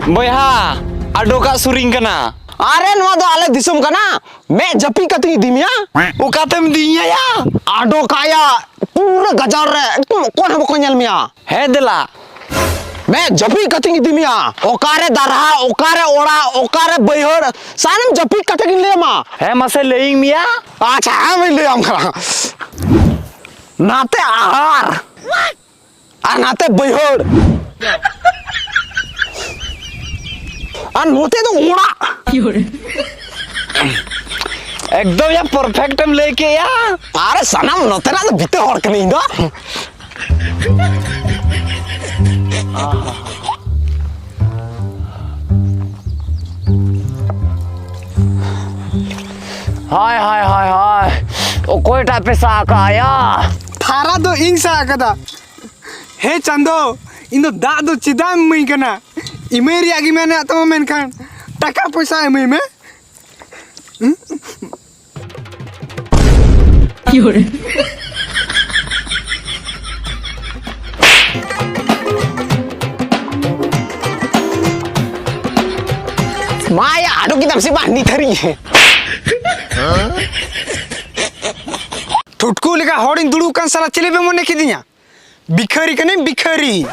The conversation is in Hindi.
बया आडो का सुरिंग कना अरे नवा दो आले दिसुम कना मैं जपी कती दिमिया उकातेम दिया या आडो काया पूरा गजार रे कौन हम को मिया है दिला मैं जपी कती दिमिया ओकारे दरहा ओकारे ओड़ा ओकारे बैहर सानम जपी कती ले मा है मसे लेइंग मिया अच्छा मैं ले आम करा नाते आहार आ नाते बैहर आ नोते तो ओड़ा एकदम या परफेक्ट हम लेके या अरे सनम नोते ना तो बिते हड़ कनी दो हाय हाय हाय हाय ओ कोयटा पे साका आया थारा दो इंग सा कदा हे चंदो इन दो दा दो चिदा मई कना इमेरी आगी मैंने आत्मा मेन खान टका पैसा है में माया आडो की तम से बांधी थरी है ठुटकू लेका होड़िन दुड़ू कान साला चले बे मने की दिया बिखरी कने बिखरी